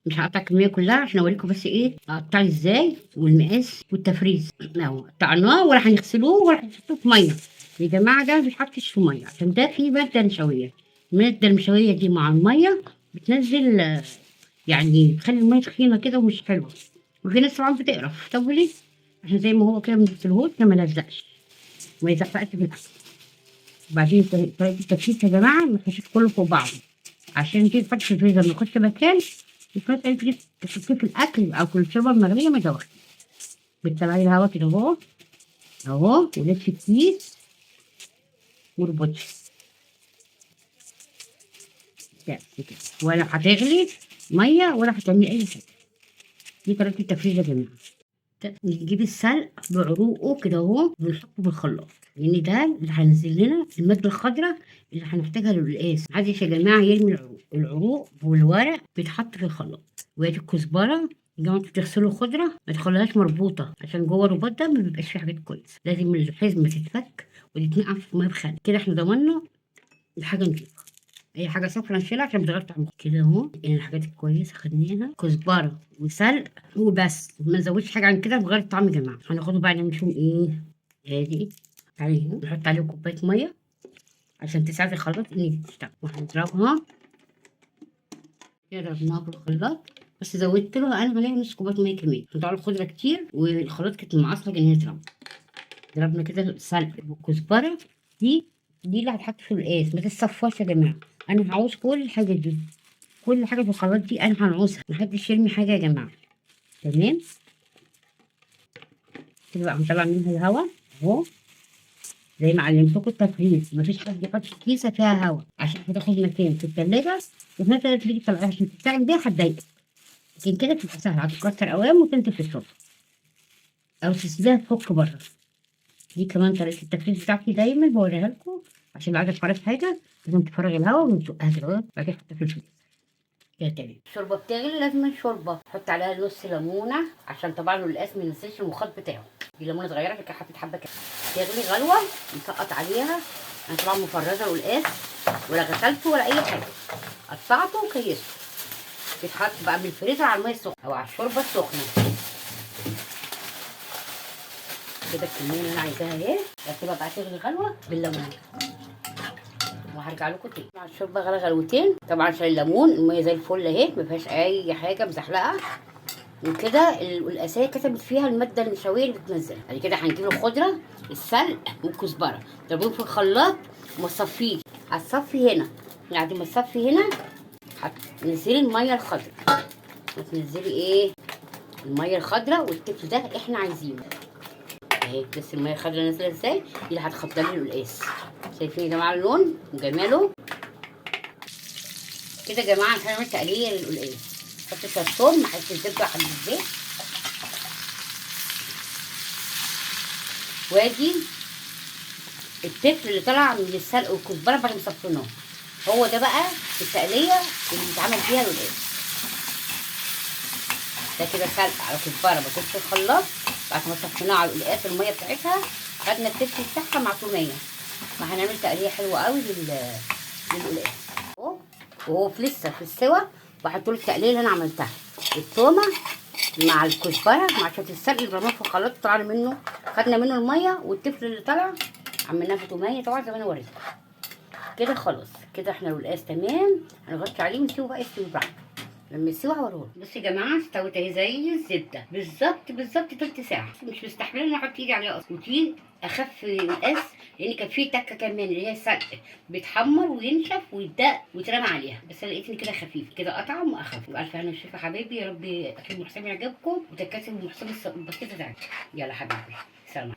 مش هقطع الكميه كلها عشان اوريكم بس ايه اقطعه ازاي والمقاس والتفريز. اهو قطعناه ولا هنغسلوه ولا هنحطوه في ميه يا جماعه، ده ما بيتحطش في ميه عشان ده فيه ماده نشويه. الماده النشويه دي مع الميه بتنزل يعني تخلي الميه تخينه كده ومش حلوه، وفي ناس طبعا بتقرف. طب وليه؟ عشان زي ما هو كده ما نغسلهوش ما يلزقش وما يزحلقش في الاكل. وبعدين طريقه التفتيش يا جماعه ما تحطوش كله فوق بعضه، عشان تيجي تحطي في الفريزر ما ياخدش مكان، وفي نفس الوقت تيجي تحطيه في الاكل او في الشوربه المغليه ما يدوخش. بتطلعي الهوا كده اهو اهو، ولف الكيس واربطي بس كده، ولا هتغلي ميه ولا هتعملي اي حاجه. دي طريقه التفريز يا جماعه. نجيب السلق بعروقه كده اهو ونحطه في الخلاط، لان ده اللي هينزل لنا الماده الخضراء اللي هنحتاجها للقلقاس. محدش يا جماعه يرمي العروق، العروق والورق بيتحط في الخلاط. وادي الكزبره يا جماعه، انتوا بتغسلوا خضره ما تخليهاش مربوطه عشان جوه الرباط ده ما بيبقاش فيه حاجات كويسه، لازم الحزمه تتفك وتتنقع في ميه بخل كده. احنا ضمننا الحاجه نضيفه. اي حاجه صفرا نشيلها عشان بتغير طعمها كده اهو. يعني الحاجات الكويسه خدناها كزبره وسلق وبس، ما نزودش حاجه عن كده بغير الطعم يا جماعه. هناخده بقى نعمل فيهم ايه؟ ادي عليهم نحط عليهم كوبايه ميه عشان تساعد الخلاط ان تشتغل، وهنضربها كده. ضربناها في الخلاط بس زودت له انا عليها نص كوبايه ميه كمان، طبعا الخضره كتير والخلاط كانت معصلجه ان هي تترمى. ضربنا كده السلق والكزبره دي، دي اللي هتحط في القاس، ما تتصفاش يا جماعه. انا هعوز كل الحاجه دي، كل حاجه في الخلاط دي انا هنعوزها، محدش يرمي حاجه يا جماعه. تمام كده بقى هنطلع منها الهوا اهو زي ما علمتكم التفريز. مفيش حد يحط كيسه فيها هوا عشان هتاخد مكان في التلاجة، وفي نفس الوقت تيجي تطلعيها عشان تستعمل بيها هتضايقك. لكن كده تبقى سهله، هتتكسر قوام وتنزل في الشرب او تسيبيها تفك بره. دي كمان طريقه التفريز بتاعتي دايما بوريها لكم، عشان لو عايزه تفرغي حاجه لازم تفرغي الهوا وتزقها كده بعد كده تحطها في الفريزر كده. تمام. الشوربه بتغلي لازم الشوربه تحط عليها نص ليمونه عشان طبعا القلقاس ما ينزلش المخاط بتاعه. دي ليمونه صغيره كده حطيت حبه كده. تغلي غلوه نسقط عليها. انا طبعا مفرزه القلقاس ولا غسلته ولا اي حاجه، قطعته وكيسته. بيتحط بقى من الفريزر على الميه السخنه او على الشوربه السخنه كده. الكميه اللي انا عايزاها اهي، هسيبها بقى تغلي غلوه بالليمون وهرجع لكم تاني. مع الشوربه غلى غلوتين طبعا عشان الليمون. الميه زي الفل اهي ما فيهاش اي حاجه مزحلقه وكده. القلقاسيه كتبت فيها الماده النشويه اللي بتنزلها. بعد كده هنجيب الخضره السلق والكزبره تضربيهم في الخلاط وما تصفيه. هتصفي هنا، بعد ما تصفي هنا هتنزلي الميه الخضراء وتنزلي ايه الميه الخضراء والتفل ده احنا عايزينه اهي. بس الميه الخضراء نازله ازاي دي اللي هتخضر لي القلقاس. شايفين يا جماعه اللون وجماله كده يا جماعه. هنعمل تقليه للقلقاس. حط شويه ثوم مع حته زبده وحبه زيت، وادي التفل اللي طلع من السلق والكزبره بعد ما صفيناه. هو ده بقى التقليه اللي بيتعمل فيها القلقاس. ده كده سلق على كزبره بصب في الخلاط بعد ما صفيناه على القلقاس الميه بتاعتها، خدنا التفل بتاعها مع توميه. ما هنعمل تقليه حلوه قوي للقلقاس اهو. وهو لسه في السوا بحط له التقليه اللي انا عملتها، التومه مع الكزبره مع شويه السلق اللي رماه في الخلاط طلعنا منه، خدنا منه الميه والتفل اللي طلع عملناه في توميه طبعا زي ما انا وريتكم كده. خلاص كده احنا القلقاس تمام. هنغطي عليه ونسيبه بقى يستوي براحته. لما يستوي هوريهولكم. بصوا يا جماعه استوت اهي زي الزبده بالظبط بالظبط. تلت ساعه مش مستحمله ان احط ايدي عليها اصلا. ودي اخف القلقاس لان كان فيه تكه كمان اللي هي السلق بيتحمر وينشف ويتدق ويترمى عليها، بس انا لقيت ان كده خفيف كده اطعم واخف. يبقى الف هنا والشفا حبايبي. يا رب اكل محسن يعجبكم وتكاسب المحسن البسيطه بتاعتي. يلا حبيبي سلام.